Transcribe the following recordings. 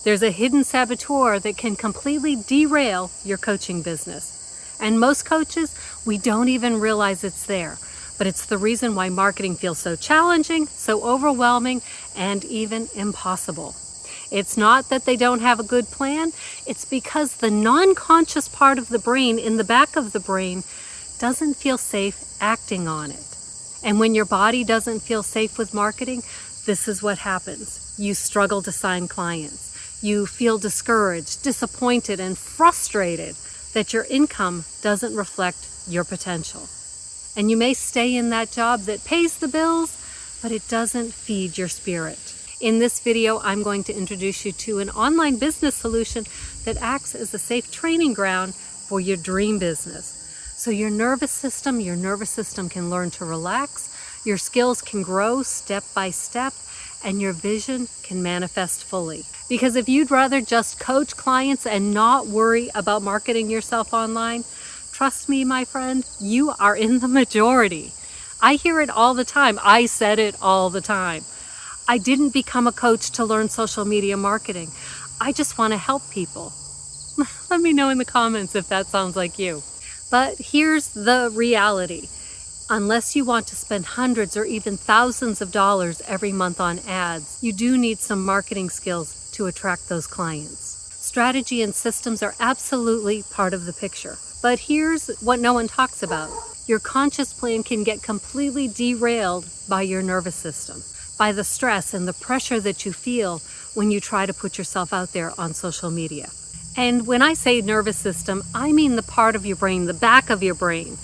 There's a hidden saboteur that can completely derail your coaching business. And most coaches, we don't even realize it's there. But it's the reason why marketing feels so challenging, so overwhelming, and even impossible. It's not that they don't have a good plan. It's because the non-conscious part of the brain, in the back of the brain, doesn't feel safe acting on it. And when your body doesn't feel safe with marketing, this is what happens. You struggle to sign clients. You feel discouraged, disappointed, and frustrated that your income doesn't reflect your potential. And you may stay in that job that pays the bills, but it doesn't feed your spirit. In this video, I'm going to introduce you to an online business solution that acts as a safe training ground for your dream business. So your nervous system can learn to relax, your skills can grow step by step, and your vision can manifest fully. Because if you'd rather just coach clients and not worry about marketing yourself online, trust me, my friend, you are in the majority. I hear it all the time. I said it all the time. I didn't become a coach to learn social media marketing. I just want to help people. Let me know in the comments if that sounds like you. But here's the reality. Unless you want to spend hundreds or even thousands of dollars every month on ads, you do need some marketing skills to attract those clients. Strategy and systems are absolutely part of the picture. But here's what no one talks about. Your conscious plan can get completely derailed by your nervous system, by the stress and the pressure that you feel when you try to put yourself out there on social media. And when I say nervous system, I mean the part of your brain, the back of your brain,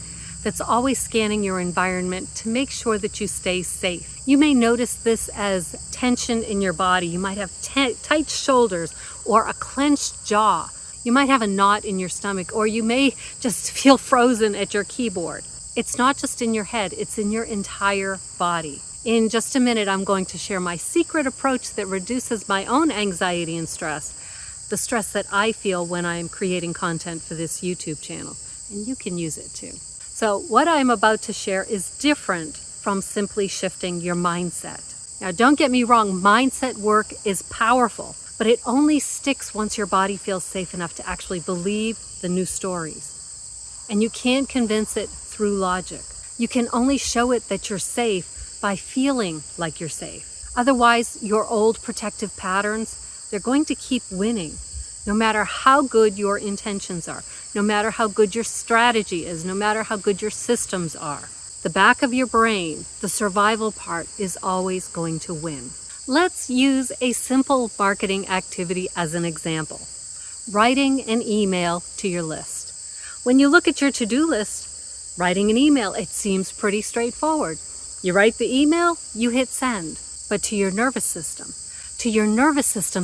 that's always scanning your environment to make sure that you stay safe. You may notice this as tension in your body. You might have tight shoulders or a clenched jaw. You might have a knot in your stomach, or you may just feel frozen at your keyboard. It's not just in your head, it's in your entire body. In just a minute, I'm going to share my secret approach that reduces my own anxiety and stress, the stress that I feel when I'm creating content for this YouTube channel, and you can use it too. So what I'm about to share is different from simply shifting your mindset. Now, don't get me wrong, mindset work is powerful, but it only sticks once your body feels safe enough to actually believe the new stories. And you can't convince it through logic. You can only show it that you're safe by feeling like you're safe. Otherwise, your old protective patterns, they're going to keep winning, no matter how good your intentions are, no matter how good your strategy is, no matter how good your systems are. The back of your brain, the survival part, is always going to win. Let's use a simple marketing activity as an example. Writing an email to your list. When you look at your to-do list, writing an email, it seems pretty straightforward. You write the email, you hit send. But to your nervous system,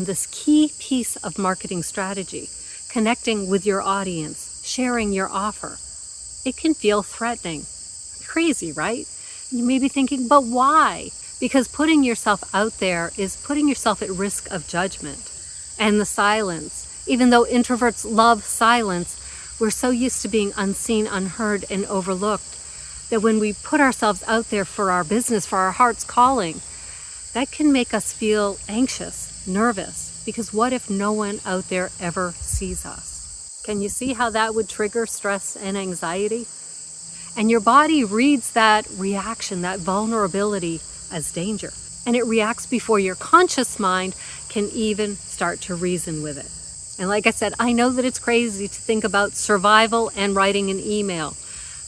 this key piece of marketing strategy, connecting with your audience, sharing your offer, it can feel threatening. Crazy, right? You may be thinking, but why? Because putting yourself out there is putting yourself at risk of judgment. And the silence, even though introverts love silence, we're so used to being unseen, unheard, and overlooked that when we put ourselves out there for our business, for our heart's calling, that can make us feel anxious, nervous, because what if no one out there ever sees us? Can you see how that would trigger stress and anxiety? And your body reads that reaction, that vulnerability, as danger. And it reacts before your conscious mind can even start to reason with it. And like I said, I know that it's crazy to think about survival and writing an email,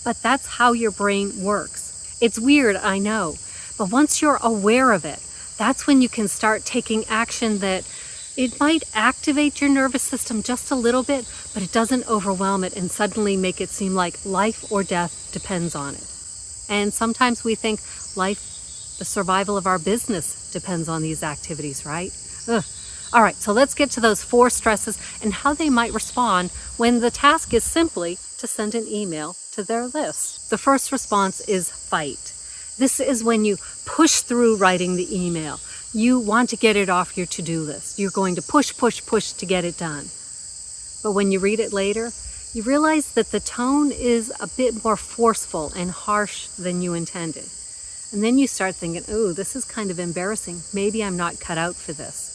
but that's how your brain works. It's weird, I know, but once you're aware of it, that's when you can start taking action that it might activate your nervous system just a little bit, but it doesn't overwhelm it and suddenly make it seem like life or death depends on it. And sometimes we think the survival of our business depends on these activities, right? Ugh. All right, so let's get to those 4 stresses and how they might respond when the task is simply to send an email to their list. The first response is fight. This is when you push through writing the email. You want to get it off your to-do list. You're going to push to get it done. But when you read it later, you realize that the tone is a bit more forceful and harsh than you intended. And then you start thinking, oh, this is kind of embarrassing. Maybe I'm not cut out for this.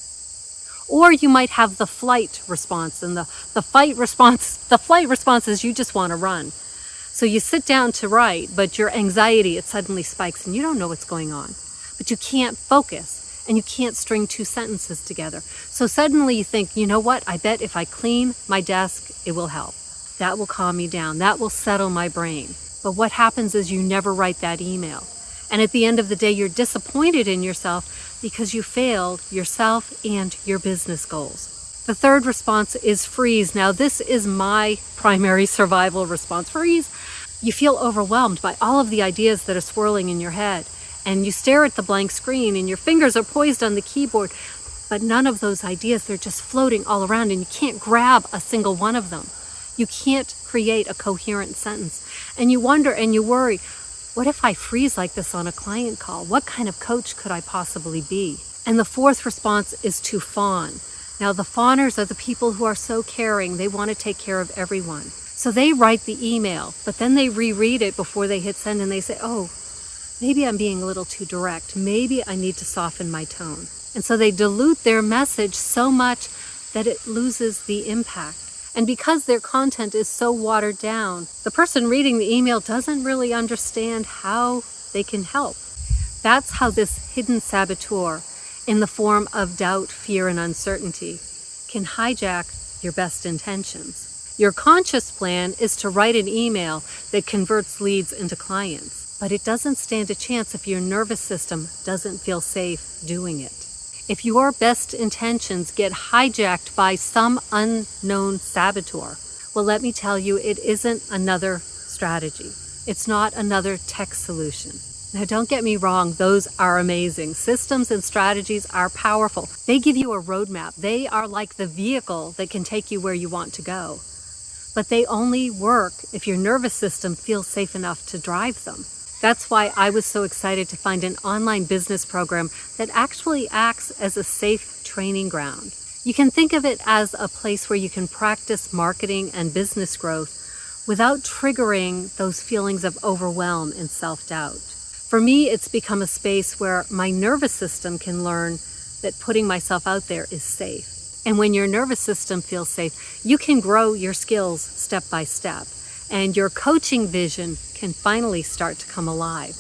Or you might have the flight response, and the flight response is you just want to run. So you sit down to write, but your anxiety, it suddenly spikes and you don't know what's going on. But you can't focus and you can't string two sentences together. So suddenly you think, you know what? I bet if I clean my desk, it will help. That will calm me down. That will settle my brain. But what happens is you never write that email. And at the end of the day, you're disappointed in yourself because you failed yourself and your business goals. The third response is freeze. Now, this is my primary survival response. Freeze. You feel overwhelmed by all of the ideas that are swirling in your head. And you stare at the blank screen and your fingers are poised on the keyboard. But none of those ideas, they're just floating all around and you can't grab a single one of them. You can't create a coherent sentence. And you wonder and you worry, what if I freeze like this on a client call? What kind of coach could I possibly be? And the fourth response is to fawn. Now, the fawners are the people who are so caring. They want to take care of everyone. So they write the email, but then they reread it before they hit send and they say, oh, maybe I'm being a little too direct. Maybe I need to soften my tone. And so they dilute their message so much that it loses the impact. And because their content is so watered down, the person reading the email doesn't really understand how they can help. That's how this hidden saboteur, in the form of doubt, fear, and uncertainty, can hijack your best intentions. Your conscious plan is to write an email that converts leads into clients, but it doesn't stand a chance if your nervous system doesn't feel safe doing it. If your best intentions get hijacked by some unknown saboteur, well, let me tell you, it isn't another strategy. It's not another tech solution. Now, don't get me wrong, those are amazing. Systems and strategies are powerful. They give you a roadmap. They are like the vehicle that can take you where you want to go. But they only work if your nervous system feels safe enough to drive them. That's why I was so excited to find an online business program that actually acts as a safe training ground. You can think of it as a place where you can practice marketing and business growth without triggering those feelings of overwhelm and self-doubt. For me, it's become a space where my nervous system can learn that putting myself out there is safe. And when your nervous system feels safe, you can grow your skills step by step. And your coaching vision can finally start to come alive.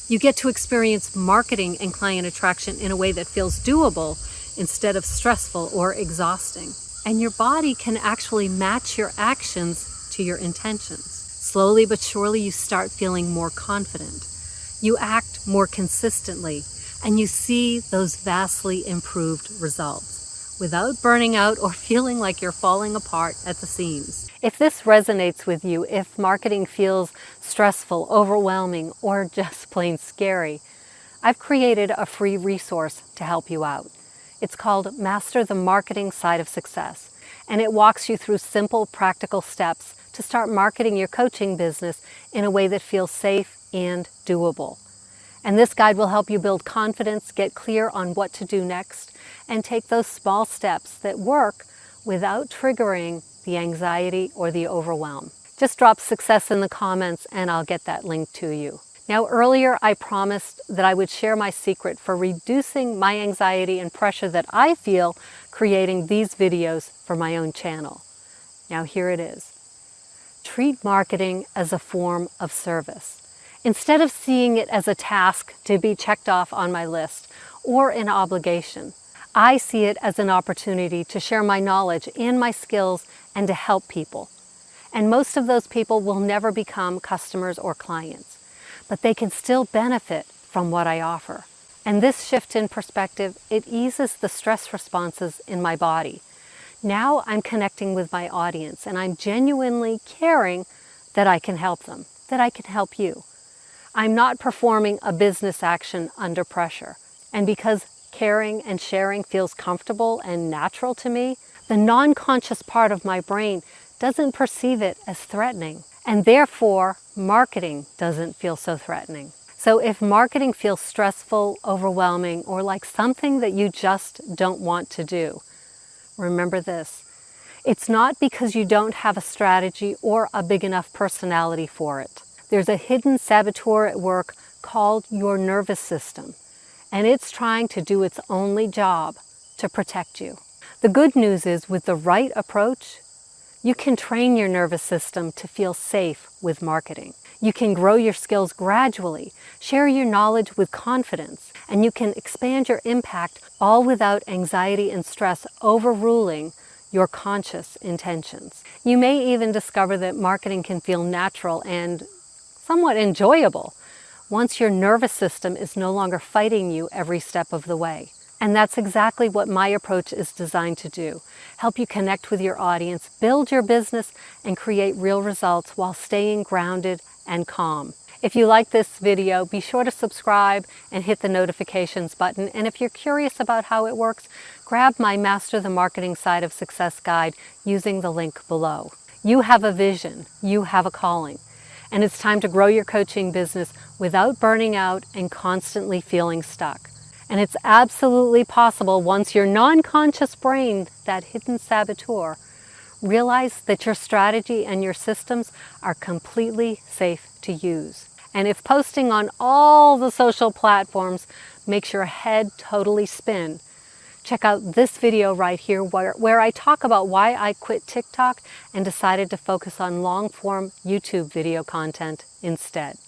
You get to experience marketing and client attraction in a way that feels doable instead of stressful or exhausting. And your body can actually match your actions to your intentions. Slowly but surely, you start feeling more confident. You act more consistently, and you see those vastly improved results without burning out or feeling like you're falling apart at the seams. If this resonates with you, if marketing feels stressful, overwhelming, or just plain scary, I've created a free resource to help you out. It's called Master the Marketing Side of Success, and it walks you through simple, practical steps to start marketing your coaching business in a way that feels safe and doable. And this guide will help you build confidence, get clear on what to do next, and take those small steps that work without triggering the anxiety or the overwhelm. Just drop success in the comments and I'll get that link to you. Now, earlier I promised that I would share my secret for reducing my anxiety and pressure that I feel creating these videos for my own channel. Now, here it is. Treat marketing as a form of service. Instead of seeing it as a task to be checked off on my list or an obligation, I see it as an opportunity to share my knowledge and my skills and to help people. And most of those people will never become customers or clients, but they can still benefit from what I offer. And this shift in perspective, it eases the stress responses in my body. Now I'm connecting with my audience and I'm genuinely caring that I can help them, that I can help you. I'm not performing a business action under pressure. And because caring and sharing feels comfortable and natural to me, the non-conscious part of my brain doesn't perceive it as threatening. And therefore, marketing doesn't feel so threatening. So if marketing feels stressful, overwhelming, or like something that you just don't want to do, remember this. It's not because you don't have a strategy or a big enough personality for it. There's a hidden saboteur at work called your nervous system, and it's trying to do its only job to protect you. The good news is, with the right approach, you can train your nervous system to feel safe with marketing. You can grow your skills gradually, share your knowledge with confidence, and you can expand your impact, all without anxiety and stress overruling your conscious intentions. You may even discover that marketing can feel natural and somewhat enjoyable once your nervous system is no longer fighting you every step of the way. And that's exactly what my approach is designed to do. Help you connect with your audience, build your business, and create real results while staying grounded and calm. If you like this video, be sure to subscribe and hit the notifications button. And if you're curious about how it works, grab my Master the Marketing Side of Success guide using the link below. You have a vision, you have a calling, and it's time to grow your coaching business without burning out and constantly feeling stuck. And it's absolutely possible once your non-conscious brain, that hidden saboteur, realize that your strategy and your systems are completely safe to use. And if posting on all the social platforms makes your head totally spin, check out this video right here where I talk about why I quit TikTok and decided to focus on long-form YouTube video content instead.